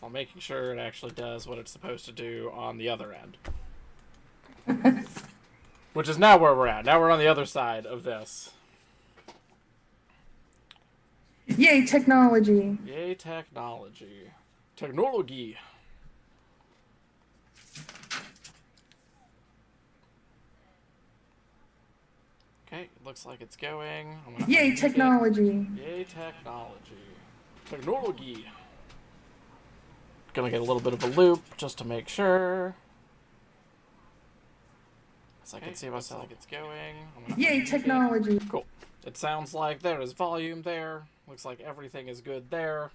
while making sure it actually does what it's supposed to do on the other end. Which is now where we're at. Now we're on the other side of this. Yay, technology. Yay, technology. Technology. Okay, it looks like it's going. Yay, technology. Yay, technology. Technology. Gonna get a little bit of a loop just to make sure. So I can see myself. Like it's going. Yay, technology. Cool. It sounds like there is volume there. Looks like everything is good there.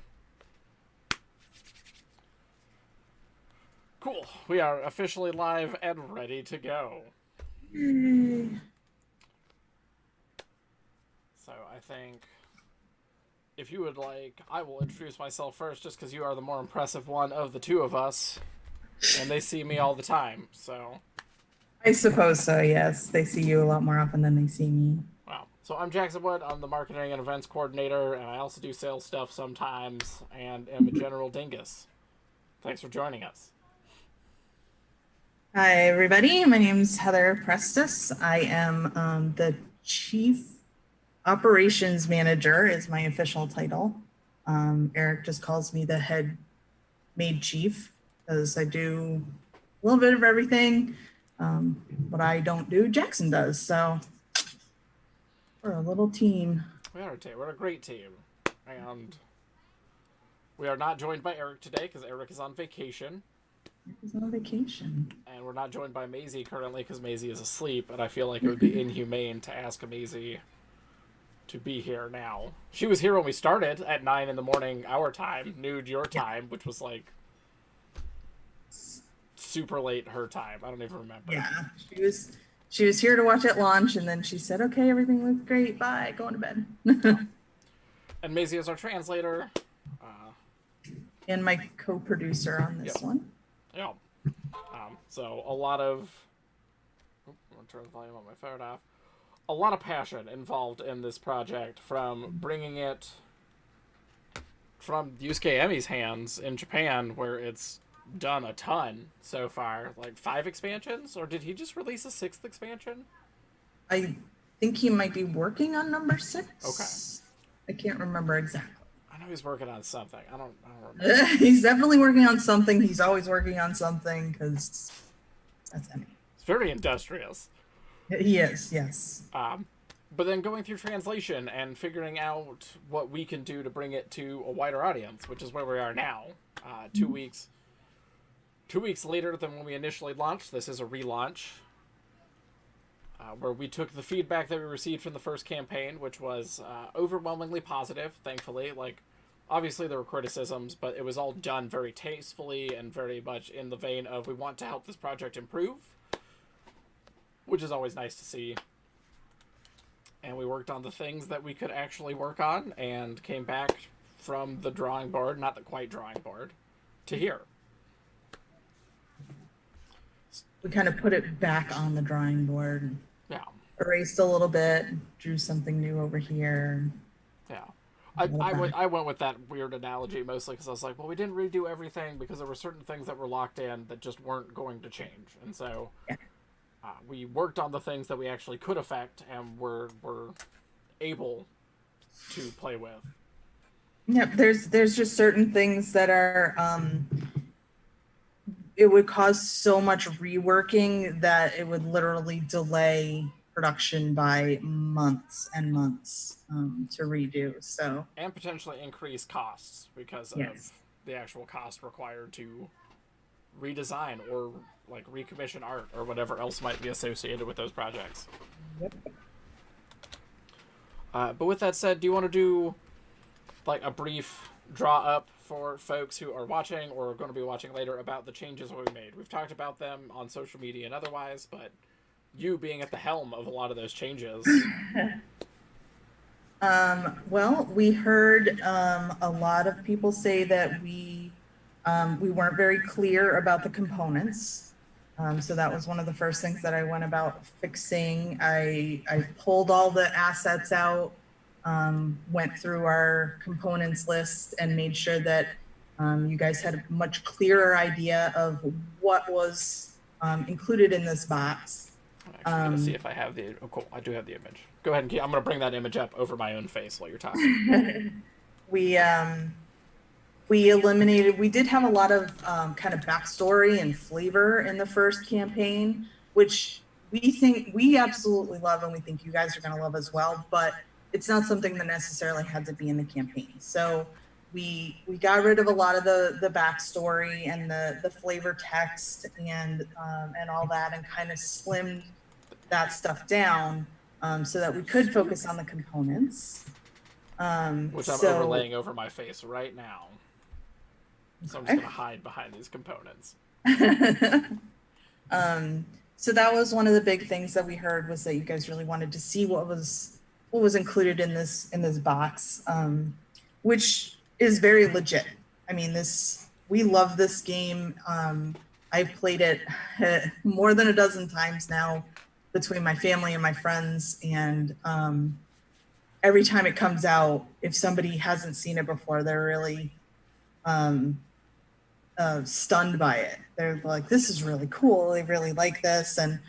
Cool. We are officially live and ready to go. So I think if you would like, I will introduce myself first just because you are the more impressive one of the two of us. And they see me all the time, so. I suppose so, yes. They see you a lot more often than they see me. Wow. So I'm Jackson Wood. I'm the marketing and events coordinator, and I also do sales stuff sometimes, and am a general dingus. Thanks for joining us. Hi, everybody. My name's Heather Prestis. I am the Chief Operations Manager is my official title. Eric just calls me the head maid chief because I do a little bit of everything. What I don't do, Jackson does. So we're a little team. We are a team. We're a great team. And we are not joined by Eric today because Eric is on vacation. He's on vacation. And we're not joined by Maisie currently because Maisie is asleep. And I feel like it would be inhumane to ask Maisie to be here now. She was here when we started at 9 in the morning, our time, noon your time, which was like super late her time. I don't even remember. Yeah, she was here to watch at launch, and then she said, "Okay, everything looks great. Bye, going to bed." And Maisie is our translator, and my co-producer on this one. Yeah. So a lot of. I'm gonna turn the volume on my phone off. A lot of passion involved in this project, from bringing it from Yusuke Emi's hands in Japan, where it's done a ton so far, like 5 expansions, or did he just release a 6th expansion? I think he might be working on number 6. Okay. I can't remember exactly. I know he's working on something. I don't remember. He's definitely working on something. He's always working on something because that's Emi. It's very industrious. He is, yes. But then going through translation and figuring out what we can do to bring it to a wider audience, which is where we are now. 2 weeks. 2 weeks later than when we initially launched. This is a relaunch, where we took the feedback that we received from the first campaign, which was overwhelmingly positive, thankfully. Like, obviously there were criticisms, but it was all done very tastefully and very much in the vein of we want to help this project improve, which is always nice to see. And we worked on the things that we could actually work on and came back from the drawing board, not the quite drawing board, to here. We kind of put it back on the drawing board. Yeah. Erased a little bit, drew something new over here. Yeah. I went with that weird analogy mostly because I was like, well, we didn't redo everything because there were certain things that were locked in that just weren't going to change. And so we worked on the things that we actually could affect and were able to play with. Yep, there's just certain things that are it would cause so much reworking that it would literally delay production by months and months to redo. So and potentially increase costs because of the actual cost required to redesign or like recommission art or whatever else might be associated with those projects. Yep. But with that said, do you want to do like a brief draw up for folks who are watching or are going to be watching later about the changes we made? We've talked about them on social media and otherwise, but you being at the helm of a lot of those changes. Well, we heard a lot of people say that we weren't very clear about the components. So that was one of the first things that I went about fixing. I pulled all the assets out, went through our components list and made sure that You guys had a much clearer idea of what was included in this box. I'm actually going to see if I have the... Oh, cool. I do have the image. Go ahead and keep... I'm going to bring that image up over my own face while you're talking. We eliminated, we did have a lot of kind of backstory and flavor in the first campaign, which we absolutely love, and we think you guys are going to love as well, but it's not something that necessarily had to be in the campaign. So we got rid of a lot of the backstory and the flavor text and all that, and kind of slimmed that stuff down so that we could focus on the components. Which I'm overlaying over my face right now. So I'm just going to hide behind these components. So that was one of the big things that we heard, was that you guys really wanted to see what was included in this box, which is very legit. I mean, we love this game. I've played it more than a dozen times now between my family and my friends, and every time it comes out, if somebody hasn't seen it before, they're really stunned by it. They're like, this is really cool. They really like this. And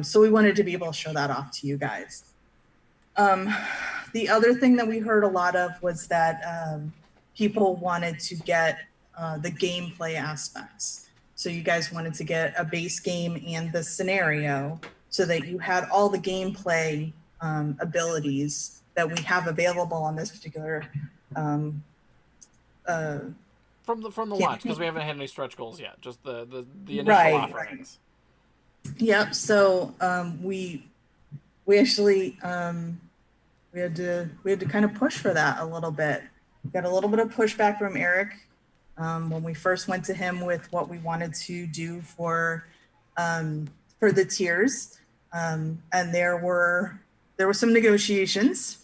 so we wanted to be able to show that off to you guys. The other thing that we heard a lot of was that people wanted to get the gameplay aspects. So you guys wanted to get a base game and the scenario so that you had all the gameplay abilities that we have available on this particular from the launch, because we haven't had any stretch goals yet, just the initial offerings. Right. Yep. So we actually we had to kind of push for that a little bit. We got a little bit of pushback from Eric when we first went to him with what we wanted to do for the tiers, and there were some negotiations.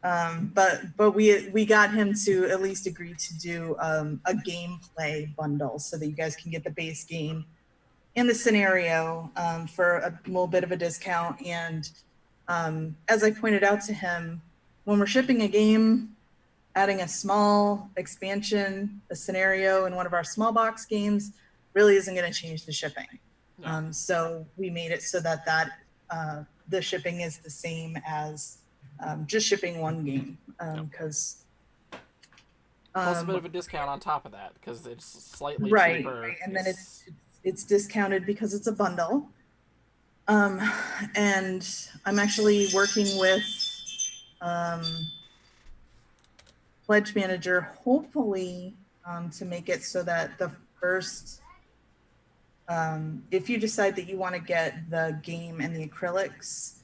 But we got him to at least agree to do a gameplay bundle so that you guys can get the base game and the scenario for a little bit of a discount. And as I pointed out to him, when we're shipping a game, adding a small expansion, a scenario in one of our small box games really isn't going to change the shipping. No. So we made it so that the shipping is the same as just shipping one game, because plus a bit of a discount on top of that, because it's slightly cheaper. Right, and then it's discounted because it's a bundle. And I'm actually working with Pledge Manager, hopefully, to make it so that the first, if you decide that you want to get the game and the acrylics,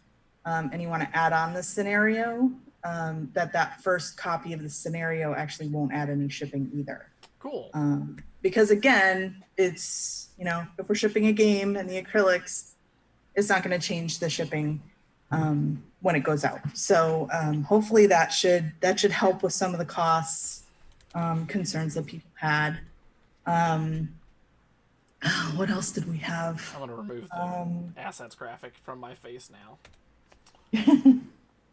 and you want to add on the scenario, that first copy of the scenario actually won't add any shipping either. Cool. Because again, it's, if we're shipping a game and the acrylics, it's not going to change the shipping when it goes out. So hopefully that should help with some of the costs concerns that people had. What else did we have? I'm going to remove the assets graphic from my face now.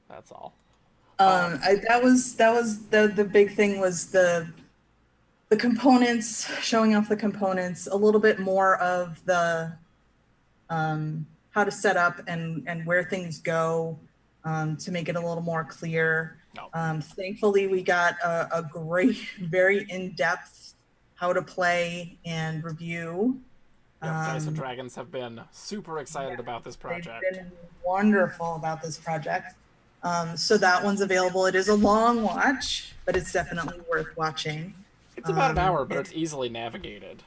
That's all. That was the big thing, was the components, showing off the components, a little bit more of the how to set up and where things go, to make it a little more clear. No. Thankfully, we got a great, very in-depth how to play and review. Yep, Dice and Dragons have been super excited about this project. They've been wonderful about this project. So that one's available. It is a long watch, but it's definitely worth watching. It's about an hour, but it's easily navigated.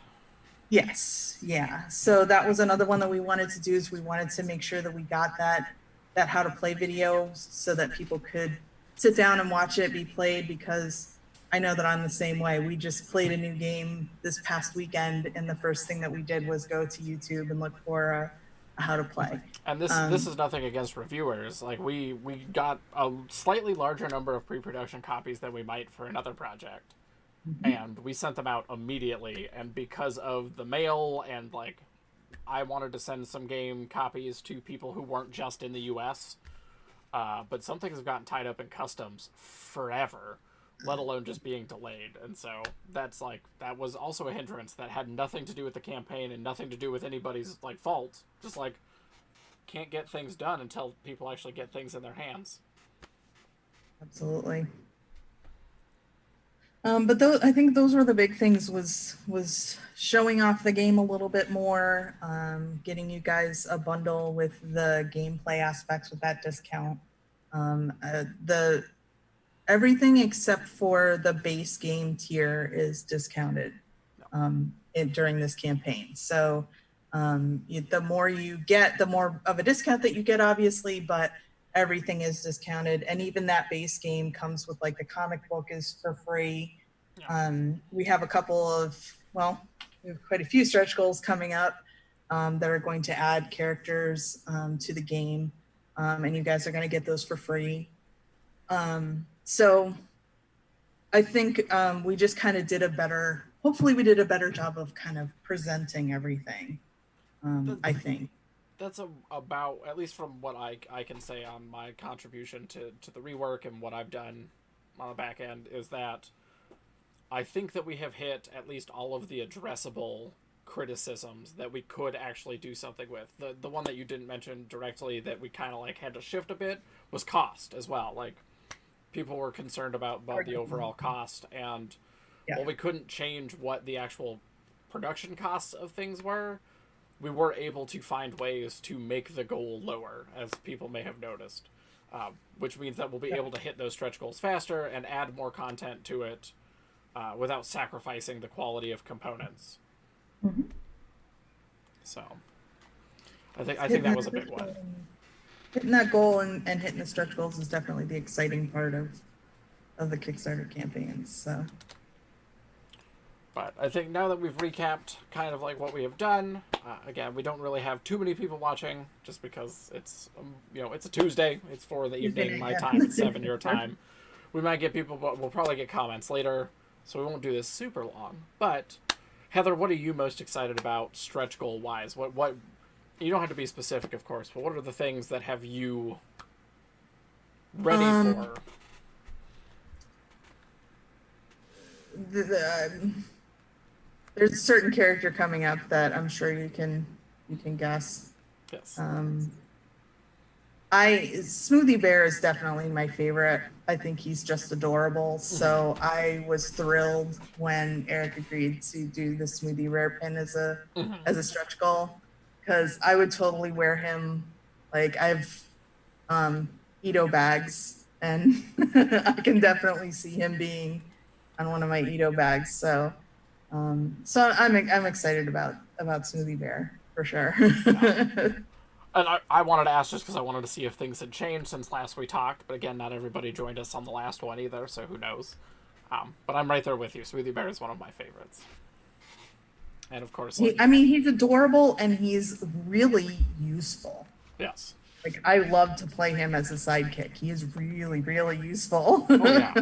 Yes, yeah. So that was another one that we wanted to do, is we wanted to make sure that we got that how to play video so that people could sit down and watch it be played, because I know that I'm the same way. We just played a new game this past weekend, and the first thing that we did was go to YouTube and look for how to play. And this is nothing against reviewers. Like, we got a slightly larger number of pre-production copies than we might for another project. Mm-hmm. And we sent them out immediately, and because of the mail, and like, I wanted to send some game copies to people who weren't just in the US, but some things have gotten tied up in customs forever. let alone just being delayed. And so that's like, that was also a hindrance that had nothing to do with the campaign and nothing to do with anybody's like fault. Just like, can't get things done until people actually get things in their hands. Absolutely. But I think those were the big things, was showing off the game a little bit more, getting you guys a bundle with the gameplay aspects with that discount. The everything except for the base game tier is discounted during this campaign. So the more you get, the more of a discount that you get, obviously, but everything is discounted. And even that base game comes with, like, the comic book is for free. We have a couple of, well, we have quite a few stretch goals coming up that are going to add characters to the game. And you guys are going to get those for free. So I think we just kind of hopefully we did a better job of kind of presenting everything, I think. That's about, at least from what I can say on my contribution to the rework and what I've done on the back end, is that I think that we have hit at least all of the addressable criticisms that we could actually do something with. The one that you didn't mention directly that we kind of like had to shift a bit was cost as well. Like, people were concerned about the overall cost, and while we couldn't change what the actual production costs of things were, we were able to find ways to make the goal lower, as people may have noticed, which means that we'll be able to hit those stretch goals faster and add more content to it without sacrificing the quality of components. Mm-hmm. So I think that was a big one. Hitting that goal and hitting the stretch goals is definitely the exciting part of the Kickstarter campaigns. So, but I think now that we've recapped kind of like what we have done, again, we don't really have too many people watching, just because it's it's a Tuesday. It's 4 in the evening my time. It's 7 your time. We might get people, but we'll probably get comments later, so we won't do this super long. But Heather, what are you most excited about stretch goal wise? What you don't have to be specific, of course, but what are the things that have you ready for? There's a certain character coming up that I'm sure you can guess. Yes. Smoothie Bear is definitely my favorite. I think he's just adorable. So I was thrilled when Eric agreed to do the Smoothie Rare pin as a stretch goal, because I would totally wear him. Like, I've Edo bags, and I can definitely see him being on one of my Edo bags. So I'm excited about Smoothie Bear for sure. And I wanted to ask just because I wanted to see if things had changed since last we talked. But again, not everybody joined us on the last one either, so who knows. But I'm right there with you. Smoothie Bear is one of my favorites. And of course, he's adorable and he's really useful. Yes. Like, I love to play him as a sidekick. He is really, really useful. Oh, yeah.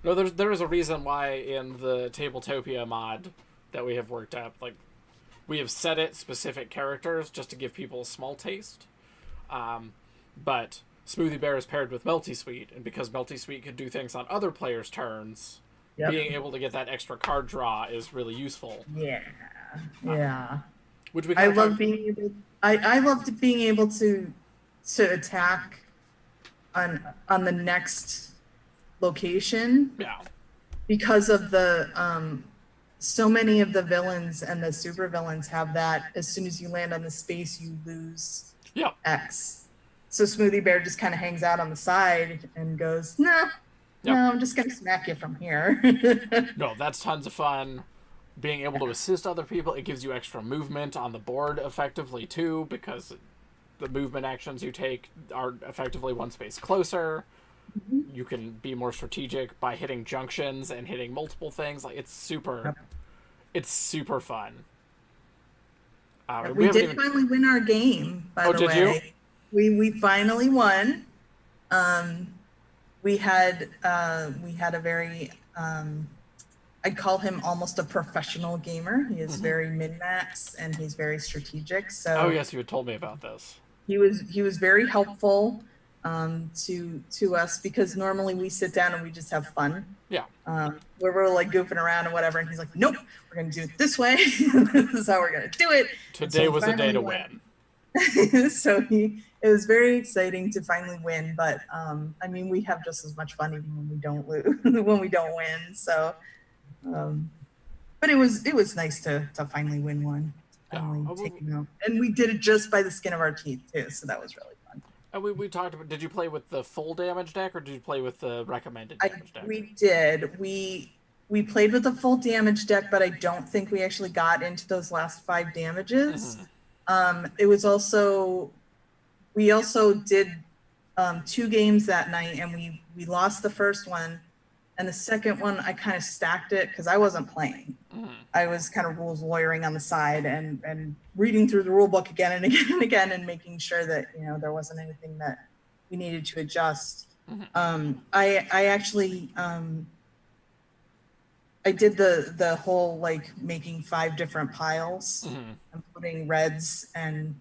No, there is a reason why in the Tabletopia mod that we have worked up, like, we have set it specific characters just to give people a small taste. But Smoothie Bear is paired with Melty Sweet, and because Melty Sweet can do things on other players' turns, being able to get that extra card draw is really useful. Yeah. Which we I love being able to attack on the next location. Yeah. Because of the so many of the villains and the super villains have that, as soon as you land on the space, you lose X. So Smoothie Bear just kind of hangs out on the side and goes, no, I'm just going to smack you from here. No, that's tons of fun. Being able to assist other people, it gives you extra movement on the board effectively too, because the movement actions you take are effectively one space closer. You can be more strategic by hitting junctions and hitting multiple things. Like, it's super fun. We did finally win our game, by the way. Did you? We finally won. We had a very I'd call him almost a professional gamer. He is very min-max and he's very strategic. So oh yes, you had told me about this. He was very helpful. to us, because normally we sit down and we just have fun. Yeah. Where we're like goofing around and whatever, and he's like, "Nope, we're gonna do it this way. This is how we're gonna do it." Today was a day to win. So it was very exciting to finally win, but I mean, we have just as much fun even when we don't lose, when we don't win. So, but it was nice to finally win one, finally take him out, and we did it just by the skin of our teeth too. So that was really fun. And we talked about. Did you play with the full damage deck, or did you play with the recommended damage deck? We did. We played with the full damage deck, but I don't think we actually got into those last 5 damages. It was also, we also did 2 games that night, and we lost the first one, and the second one I kind of stacked it because I wasn't playing. I was kind of rules lawyering on the side and reading through the rule book again and again and again, and making sure that, you know, there wasn't anything that we needed to adjust. I actually I did the whole like making 5 different piles and putting reds, and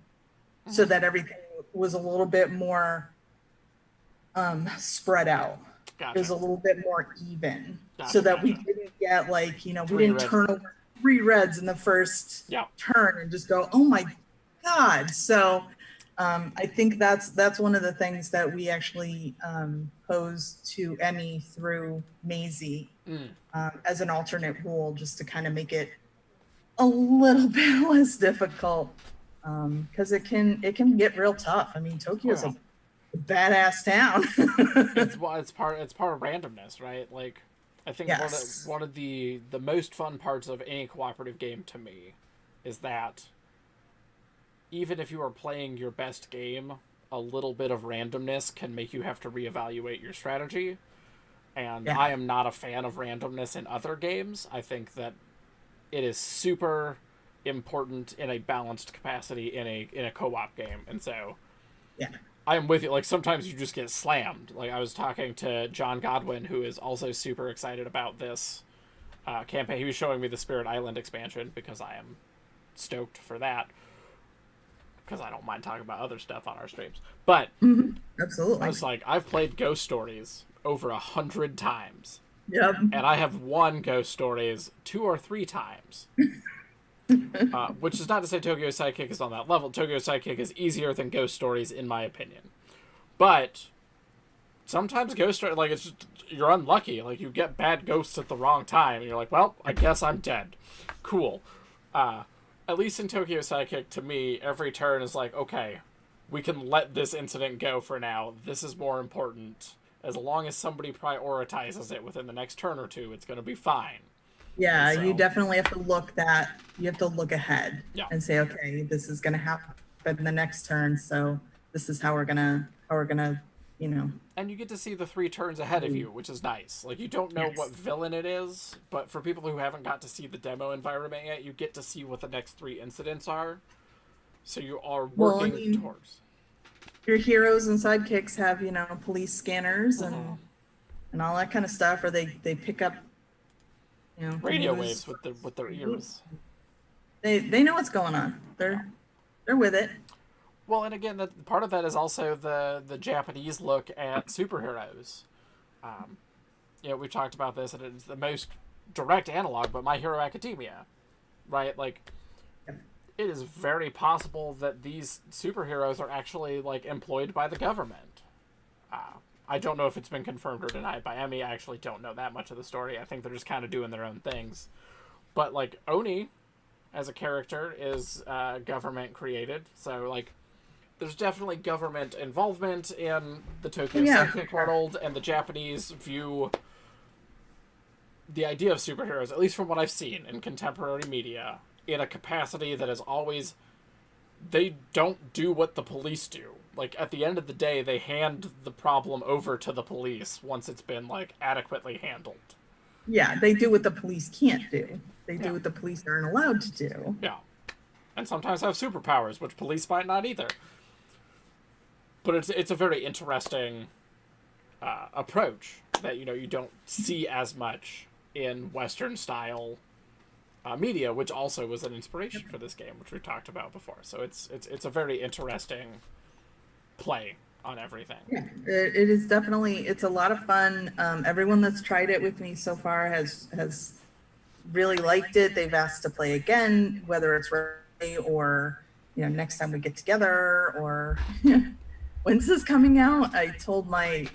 so that everything was a little bit more spread out. It was a little bit more even, so that we didn't get like, you know, we didn't turn over 3 reds in the first turn and just go, oh my God. So I think that's one of the things that we actually posed to Emmy through Maisie as an alternate rule, just to kind of make it a little bit less difficult, because it can get real tough. I mean, Tokyo's a badass town. it's part of randomness, right? Like, I think one of the most fun parts of any cooperative game to me is that even if you are playing your best game, a little bit of randomness can make you have to reevaluate your strategy. And I am not a fan of randomness in other games. I think that it is super important in a balanced capacity in a co-op game. And so I am with you. Like, sometimes you just get slammed. Like, I was talking to John Godwin, who is also super excited about this campaign. He was showing me the Spirit Island expansion because I am stoked for that, because I don't mind talking about other stuff on our streams. But absolutely, I was like, I've played Ghost Stories over 100 times. Yep. And I have won Ghost Stories 2 or 3 times. Which is not to say Tokyo Sidekick is on that level. Tokyo Sidekick is easier than Ghost Stories, in my opinion. But sometimes Ghost Stories, like, it's just, you're unlucky. Like, you get bad ghosts at the wrong time, and you're like, well, I guess I'm dead. Cool. At least in Tokyo Sidekick, to me, every turn is like, okay, we can let this incident go for now. This is more important. As long as somebody prioritizes it within the next turn or 2, it's going to be fine. Yeah, so you definitely have to look ahead and say, okay, this is going to happen the next turn, so this is how we're gonna, you know. And you get to see the 3 turns ahead of you, which is nice. Like, you don't know what villain it is, but for people who haven't got to see the demo environment yet, you get to see what the next 3 incidents are. So you are working towards. Your heroes and sidekicks have, you know, police scanners and all that kind of stuff, or they pick up, you know, radio waves with their ears. They know what's going on. They're with it. Well, and again, part of that is also the Japanese look at superheroes. You know, we've talked about this, and it's the most direct analog, but My Hero Academia, right? Like, it is very possible that these superheroes are actually, like, employed by the government. I don't know if it's been confirmed or denied by Emmy. I actually don't know that much of the story. I think they're just kind of doing their own things. But, like, Oni, as a character, is government created. So, like, there's definitely government involvement in the Tokyo Sidekick world, and the Japanese view the idea of superheroes, at least from what I've seen in contemporary media, in a capacity that is always, they don't do what the police do. Like, at the end of the day, they hand the problem over to the police once it's been, like, adequately handled. Yeah, they do what the police can't do. They do what the police aren't allowed to do. Yeah. And sometimes have superpowers, which police might not either. But it's a very interesting approach that, you know, you don't see as much in Western-style media, which also was an inspiration for this game, which we talked about before. So it's a very interesting play on everything. Yeah, it is definitely, it's a lot of fun. Everyone that's tried it with me so far has really liked it. They've asked to play again, whether it's right or, next time we get together, or when's this coming out? I told my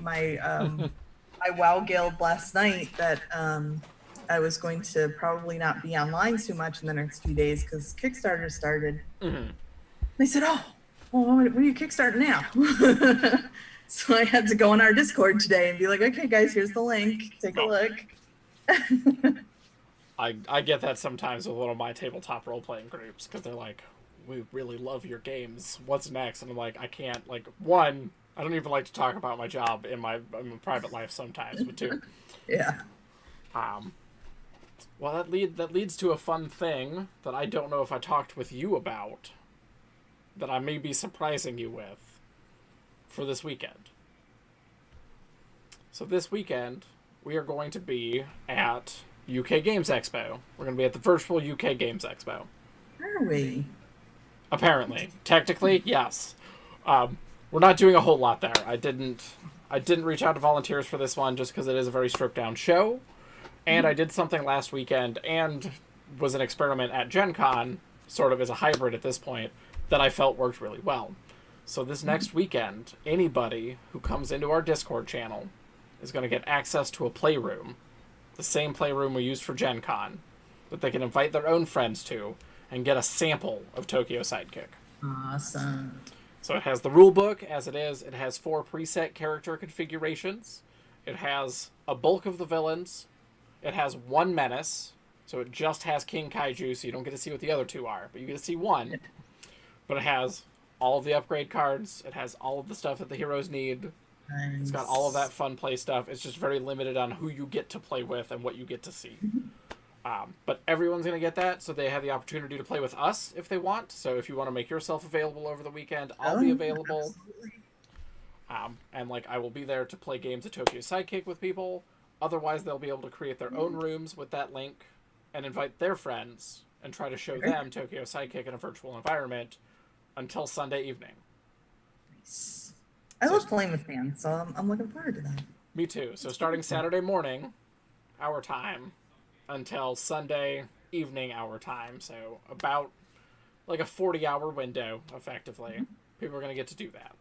WoW guild last night that I was going to probably not be online too much in the next few days because Kickstarter started. Mm-hmm. They said, "Oh, well, what are you kickstarting now?" So I had to go on our Discord today and be like, "Okay, guys, here's the link. Take a look." I get that sometimes with one of my tabletop role-playing groups because they're like, we really love your games. What's next? And I'm like, I can't, like, one, I don't even like to talk about my job in my private life sometimes, but two. Yeah. Well, that leads to a fun thing that I don't know if I talked with you about that I may be surprising you with for this weekend. So this weekend, we are going to be at UK Games Expo. We're going to be at the virtual UK Games Expo. Are we? Apparently. Technically, yes. We're not doing a whole lot there. I didn't reach out to volunteers for this one just because it is a very stripped down show. And I did something last weekend and was an experiment at Gen Con, sort of as a hybrid at this point, that I felt worked really well. So this next weekend, anybody who comes into our Discord channel is going to get access to a playroom, the same playroom we used for Gen Con, that they can invite their own friends to and get a sample of Tokyo Sidekick. Awesome. So it has the rule book as it is. It has 4 preset character configurations. It has a bulk of the villains. It has 1 menace. So it just has King Kaiju, so you don't get to see what the other 2 are, but you get to see 1. But it has all of the upgrade cards. It has all of the stuff that the heroes need. Nice. It's got all of that fun play stuff. It's just very limited on who you get to play with and what you get to see. But everyone's going to get that, so they have the opportunity to play with us if they want. So if you want to make yourself available over the weekend, I'll be available. And I will be there to play games of Tokyo Sidekick with people. Otherwise, they'll be able to create their own rooms with that link and invite their friends and try to show them Tokyo Sidekick in a virtual environment until Sunday evening. Nice. I love playing with fans, so I'm looking forward to that. Me too. So starting Saturday morning, our time, until Sunday evening, our time. So about a 40-hour window, effectively. People are going to get to do that.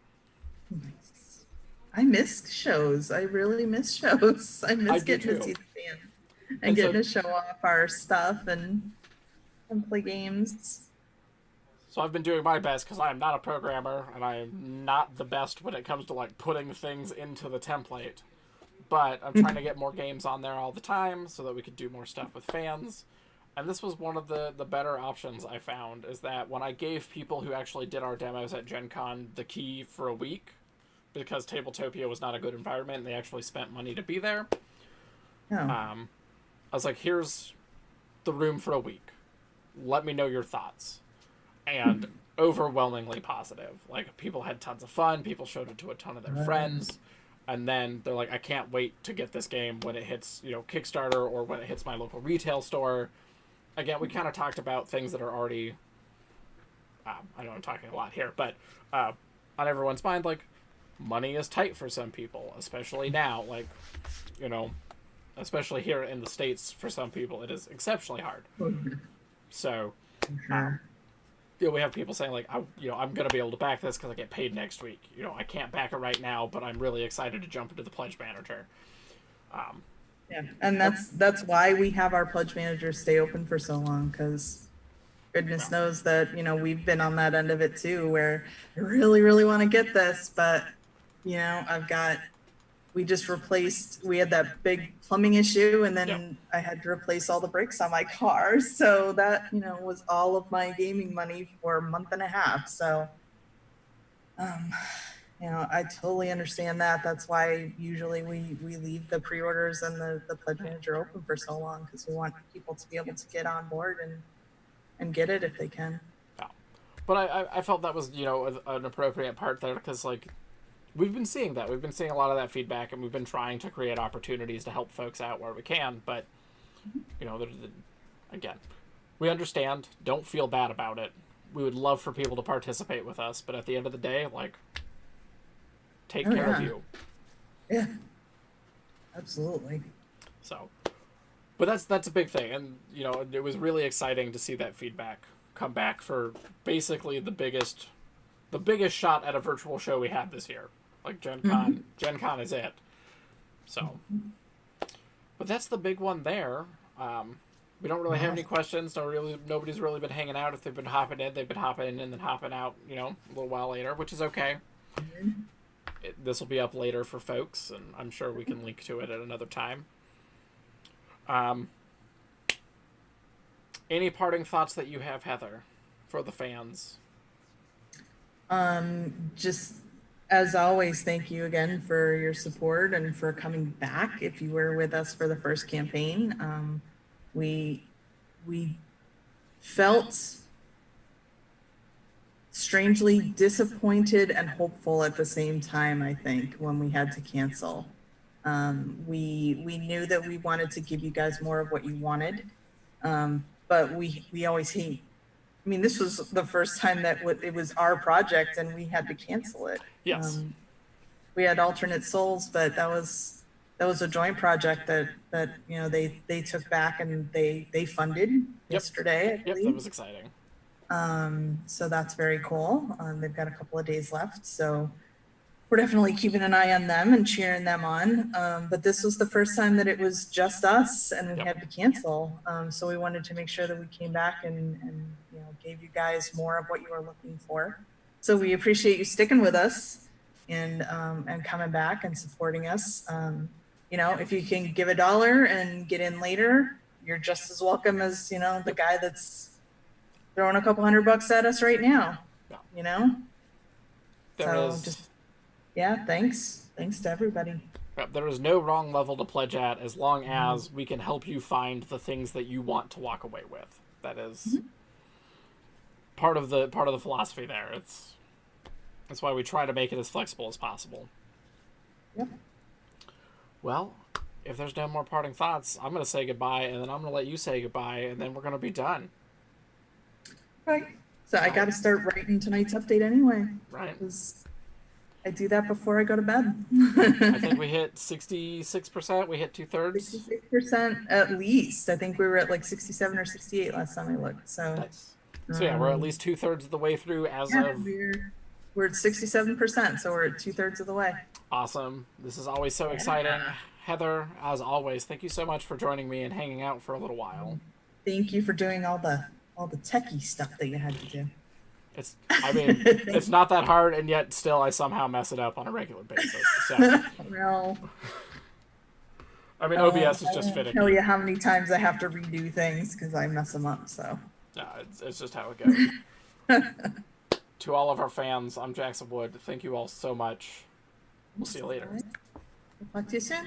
Nice. I miss shows. I really miss shows. I miss getting to see the fans and getting to show off our stuff and play games. So I've been doing my best because I am not a programmer and I am not the best when it comes to putting things into the template. But I'm trying to get more games on there all the time so that we could do more stuff with fans. And this was one of the better options I found, is that when I gave people who actually did our demos at Gen Con the key for a week, because Tabletopia was not a good environment and they actually spent money to be there, I was like, here's the room for a week. Let me know your thoughts. And overwhelmingly positive. People had tons of fun. People showed it to a ton of their friends. And then they're like, I can't wait to get this game when it hits, Kickstarter or when it hits my local retail store. Again, we kind of talked about things that are already, I know I'm talking a lot here, but on everyone's mind, money is tight for some people, especially now. Especially here in the States, for some people, it is exceptionally hard. So, we have people saying I'm going to be able to back this because I get paid next week. I can't back it right now, but I'm really excited to jump into the Pledge Manager. Yeah, and that's why we have our Pledge Manager stay open for so long, because goodness knows that, we've been on that end of it too, where I really, really want to get this, but, we just we had that big plumbing issue, and then I had to replace all the brakes on my car. So that, was all of my gaming money for a month and a half. So, I totally understand that. That's why usually we leave the pre-orders and the Pledge Manager open for so long, because we want people to be able to get on board and get it if they can. Yeah. But I felt that was, an appropriate part there, because, we've been seeing that. We've been seeing a lot of that feedback, and we've been trying to create opportunities to help folks out where we can. But, again, we understand. Don't feel bad about it. We would love for people to participate with us. But at the end of the day, take care of you. Yeah, absolutely. So, but that's a big thing, and you know, it was really exciting to see that feedback come back for basically the biggest shot at a virtual show we had this year. Like Gen Con, Gen Con is it. So, but that's the big one there. We don't really have any questions. Nobody's really been hanging out. If they've been hopping in, they've been hopping in and then hopping out, you know, a little while later, which is okay. This will be up later for folks, and I'm sure we can link to it at another time. Any parting thoughts that you have, Heather, for the fans? Just as always, thank you again for your support and for coming back. If you were with us for the first campaign, we felt strangely disappointed and hopeful at the same time, I think, when we had to cancel. We knew that we wanted to give you guys more of what you wanted, but we always hate. I mean, this was the first time that it was our project and we had to cancel it. Yes. We had alternate souls, but that was a joint project that you know they took back and they funded yesterday. I believe. That was exciting. So that's very cool. They've got a couple of days left, so we're definitely keeping an eye on them and cheering them on. But this was the first time that it was just us and we had to cancel. So we wanted to make sure that we came back and you know gave you guys more of what you were looking for. So we appreciate you sticking with us and coming back and supporting us. You know, if you can give $1 and get in later, you're just as welcome as, you know, the guy that's throwing a couple $100 at us right now. You know? Thanks to everybody. There is no wrong level to pledge at as long as we can help you find the things that you want to walk away with. That is part of the philosophy there. That's why we try to make it as flexible as possible. Yep. Well, if there's no more parting thoughts, I'm going to say goodbye, and then I'm going to let you say goodbye, and then we're going to be done. Right. So I got to start writing tonight's update anyway. Right. I do that before I go to bed. I think we hit 66%. We hit 2/3. 66% at least. I think we were at like 67 or 68 last time I looked. So nice. So yeah, we're at least 2/3 of the way through as of. We're at 67%, so we're at 2/3 of the way. Awesome. This is always so exciting. Heather, as always, thank you so much for joining me and hanging out for a little while. Thank you for doing all the techie stuff that you had to do. It's not that hard, and yet still I somehow mess it up on a regular basis. So. Well, I mean, OBS is just finicky. I tell you how many times I have to redo things because I mess them up. So. No, it's just how it goes. To all of our fans, I'm Jackson Wood. Thank you all so much. We'll see you later. Talk to you soon.